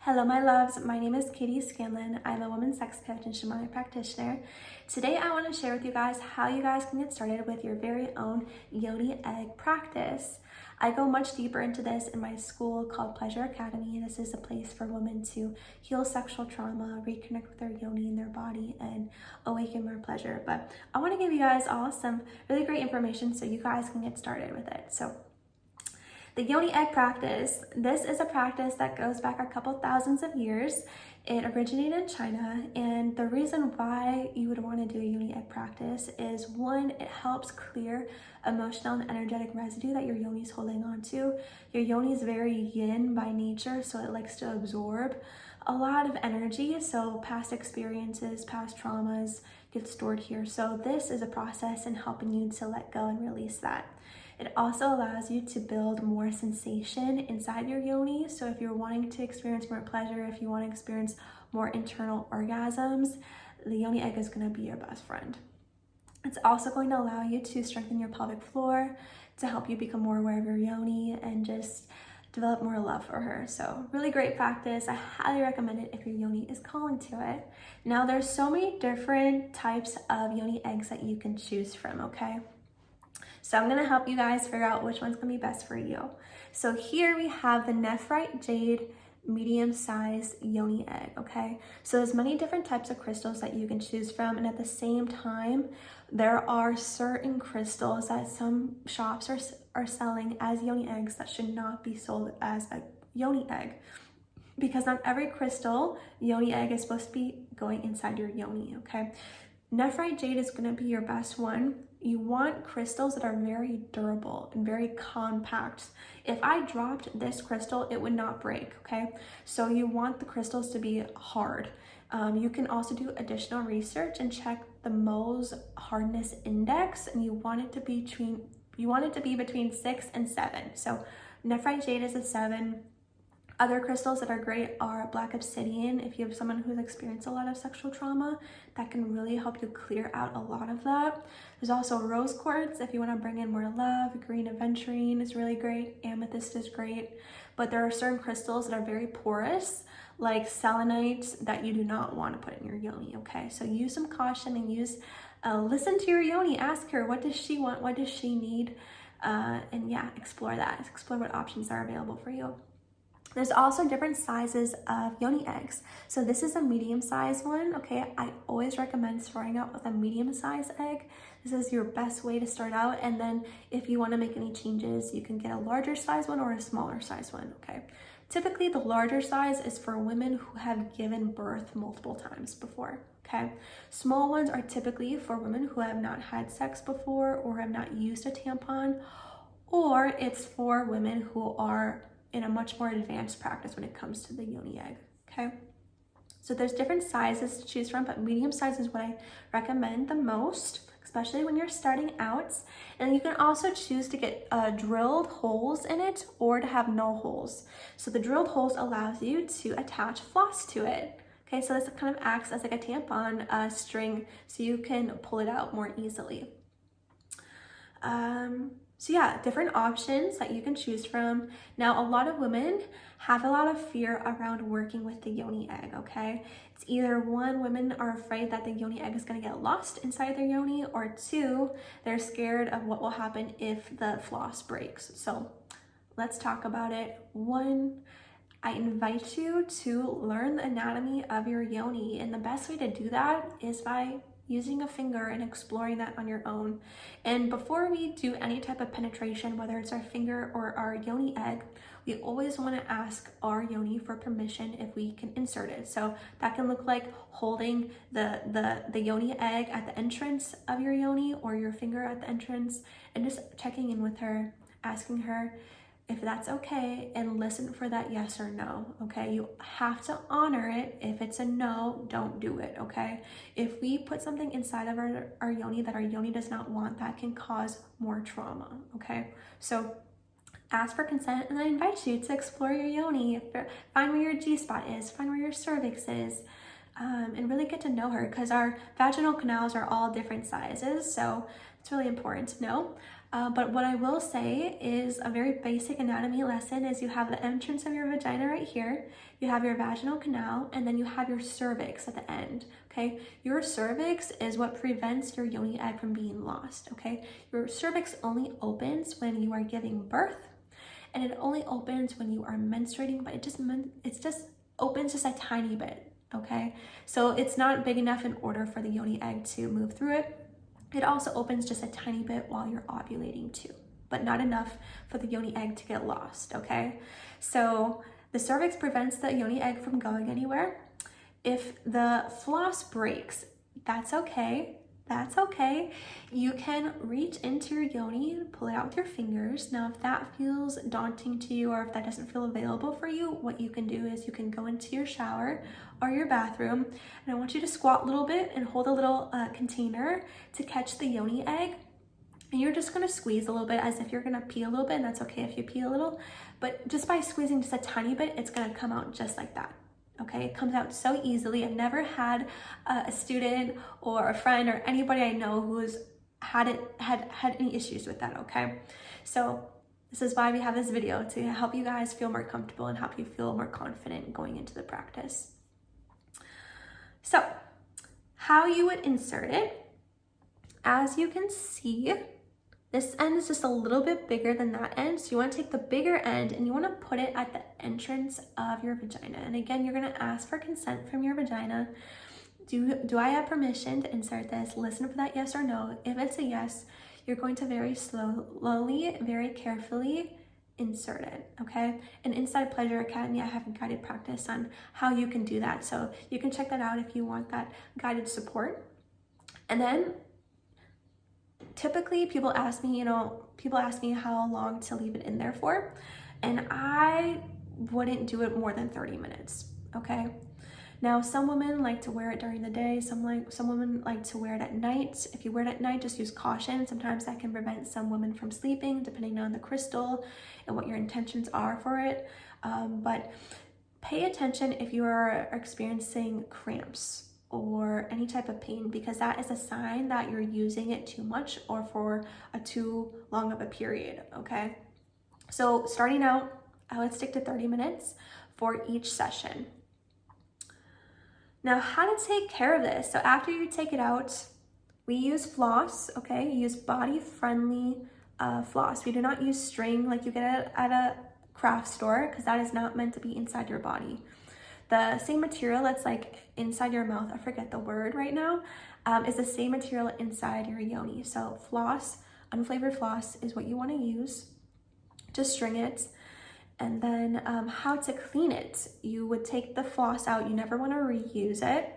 Hello, my loves. My name is Katie Scanlon. I'm a women's sex coach and shamanic practitioner. Today, I want to share with you guys how you guys can get started with your very own Yoni Egg practice. I go much deeper into this in my school called Pleasure Academy. This is a place for women to heal sexual trauma, reconnect with their yoni in their body, and awaken more pleasure. But I want to give you guys all some really great information so you guys can get started with it. So, the Yoni Egg practice, this is a practice that goes back a couple thousands of years. It originated in China, and the reason why you would want to do a Yoni Egg practice is one, it helps clear emotional and energetic residue that your yoni is holding on to. Your yoni is very yin by nature, so it likes to absorb a lot of energy, so past experiences, past traumas get stored here. So this is a process in helping you to let go and release that. It also allows you to build more sensation inside your yoni. So if you're wanting to experience more pleasure, if you want to experience more internal orgasms, the Yoni Egg is going to be your best friend. It's also going to allow you to strengthen your pelvic floor, to help you become more aware of your yoni and just develop more love for her. So really great practice. I highly recommend it if your yoni is calling to it. Now there's so many different types of Yoni eggs that you can choose from, okay? So I'm gonna help you guys figure out which one's gonna be best for you. So here we have the nephrite jade medium-sized Yoni egg, okay? So there's many different types of crystals that you can choose from, and at the same time, there are certain crystals that some shops are selling as Yoni eggs that should not be sold as a Yoni egg, because not every crystal Yoni egg is supposed to be going inside your yoni, okay? Nephrite jade is gonna be your best one. You want crystals that are very durable and very compact. If I dropped this crystal, it would not break, okay? So you want the crystals to be hard. You can also do additional research and check the Mohs hardness index, and you want it to be between 6 and 7. So nephrite jade is a 7. Other crystals that are great are black obsidian. If you have someone who's experienced a lot of sexual trauma, that can really help you clear out a lot of that. There's also rose quartz if you want to bring in more love. Green aventurine is really great. Amethyst is great. But there are certain crystals that are very porous, like selenite, that you do not want to put in your yoni, okay? So use some caution and listen to your yoni. Ask her, what does she want? What does she need? And yeah, explore that. Explore what options are available for you. There's also different sizes of Yoni eggs. So this is a medium-sized one, okay? I always recommend starting out with a medium-sized egg. This is your best way to start out. And then if you want to make any changes, you can get a larger size one or a smaller size one, okay? Typically, the larger size is for women who have given birth multiple times before, okay? Small ones are typically for women who have not had sex before or have not used a tampon, or it's for women who are in a much more advanced practice when it comes to the Yoni egg, okay? So there's different sizes to choose from, but medium size is what I recommend the most, especially when you're starting out. And you can also choose to get drilled holes in it or to have no holes. So the drilled holes allows you to attach floss to it. Okay, so this kind of acts as like a tampon string, so you can pull it out more easily. So yeah, different options that you can choose from. Now, a lot of women have a lot of fear around working with the Yoni egg, okay? It's either one, women are afraid that the Yoni egg is gonna get lost inside their yoni, or two, they're scared of what will happen if the floss breaks. So let's talk about it. One, I invite you to learn the anatomy of your yoni, and the best way to do that is by using a finger and exploring that on your own. And before we do any type of penetration, whether it's our finger or our Yoni egg, we always want to ask our yoni for permission if we can insert it. So that can look like holding the Yoni egg at the entrance of your yoni or your finger at the entrance, and just checking in with her, asking her if that's okay, and listen for that yes or no, okay? You have to honor it. If it's a no, don't do it, okay? If we put something inside of our yoni that our yoni does not want, that can cause more trauma, okay? So ask for consent, and I invite you to explore your yoni, find where your G-spot is, find where your cervix is, and really get to know her, because our vaginal canals are all different sizes, so it's really important to know. But what I will say is a very basic anatomy lesson is you have the entrance of your vagina right here, you have your vaginal canal, and then you have your cervix at the end, okay? Your cervix is what prevents your yoni egg from being lost, okay? Your cervix only opens when you are giving birth, and it only opens when you are menstruating, but it just opens just a tiny bit, okay? So it's not big enough in order for the yoni egg to move through it. It also opens just a tiny bit while you're ovulating too, but not enough for the yoni egg to get lost, okay? So the cervix prevents the yoni egg from going anywhere. If the floss breaks, that's okay. That's okay. You can reach into your yoni, pull it out with your fingers. Now, if that feels daunting to you or if that doesn't feel available for you, what you can do is you can go into your shower or your bathroom, and I want you to squat a little bit and hold a little container to catch the yoni egg. And you're just gonna squeeze a little bit as if you're gonna pee a little bit, and that's okay if you pee a little, but just by squeezing just a tiny bit, it's gonna come out just like that. Okay, it comes out so easily. I've never had a student or a friend or anybody I know who's had any issues with that, okay? So this is why we have this video, to help you guys feel more comfortable and help you feel more confident going into the practice. So how you would insert it, as you can see, this end is just a little bit bigger than that end. So you want to take the bigger end and you want to put it at the entrance of your vagina. And again, you're going to ask for consent from your vagina. Do I have permission to insert this? Listen for that yes or no. If it's a yes, you're going to very slowly, very carefully insert it, okay? And inside Pleasure Academy, I have a guided practice on how you can do that. So you can check that out if you want that guided support. And then typically people ask me how long to leave it in there for, and I wouldn't do it more than 30 minutes, okay? Now, some women like to wear it during the day, some women like to wear it at night. If you wear it at night, just use caution. Sometimes that can prevent some women from sleeping, depending on the crystal and what your intentions are for it. But pay attention if you are experiencing cramps or any type of pain, because that is a sign that you're using it too much or for a too long of a period, okay? So starting out, I would stick to 30 minutes for each session. Now, how to take care of this. So after you take it out, we use floss, okay? You use body-friendly floss. We do not use string like you get at a craft store, because that is not meant to be inside your body. The same material that's like inside your mouth, I forget the word right now, is the same material inside your yoni. So floss, unflavored floss is what you want to use to string it. And then how to clean it. You would take the floss out. You never want to reuse it.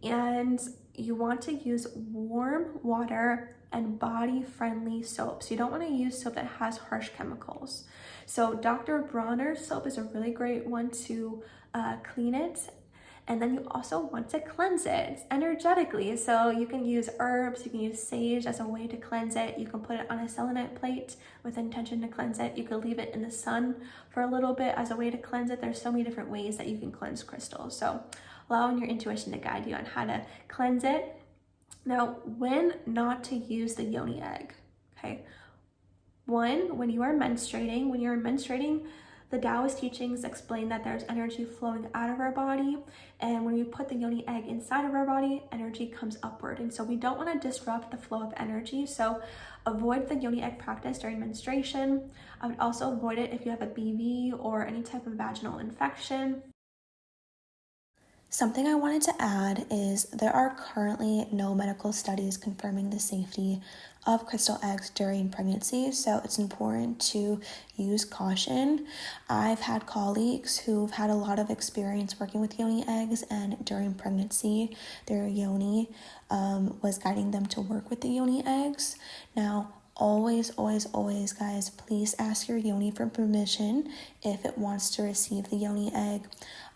And you want to use warm water and body-friendly soaps. You don't want to use soap that has harsh chemicals. So Dr. Bronner's soap is a really great one to clean it. And then you also want to cleanse it energetically. So you can use herbs, you can use sage as a way to cleanse it. You can put it on a selenite plate with intention to cleanse it. You could leave it in the sun for a little bit as a way to cleanse it. There's so many different ways that you can cleanse crystals. So allowing your intuition to guide you on how to cleanse it. Now, when not to use the yoni egg, okay? One, when you are menstruating. When you're menstruating, the Taoist teachings explain that there's energy flowing out of our body, and when we put the yoni egg inside of our body, energy comes upward, and so we don't want to disrupt the flow of energy. So avoid the yoni egg practice during menstruation. I would also avoid it if you have a BV or any type of vaginal infection. Something I wanted to add is there are currently no medical studies confirming the safety of crystal eggs during pregnancy, so it's important to use caution. I've had colleagues who've had a lot of experience working with yoni eggs, and during pregnancy, their yoni was guiding them to work with the yoni eggs. Now, always, guys, please ask your yoni for permission if it wants to receive the yoni egg.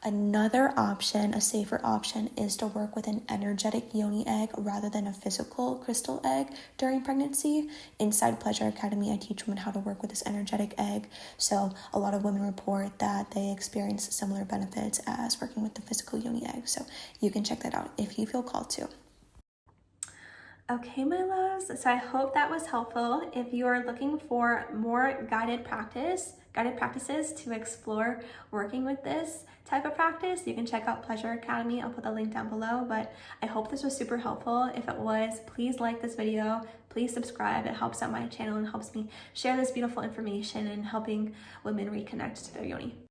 Another option, a safer option, is to work with an energetic yoni egg rather than a physical crystal egg during pregnancy. Inside Pleasure Academy, I teach women how to work with this energetic egg. So a lot of women report that they experience similar benefits as working with the physical yoni egg. So you can check that out if you feel called to. Okay, my loves, so I hope that was helpful. If you are looking for more guided practices to explore working with this type of practice, you can check out Pleasure Academy. I'll put the link down below, but I hope this was super helpful. If it was, please like this video, please subscribe. It helps out my channel and helps me share this beautiful information and helping women reconnect to their yoni.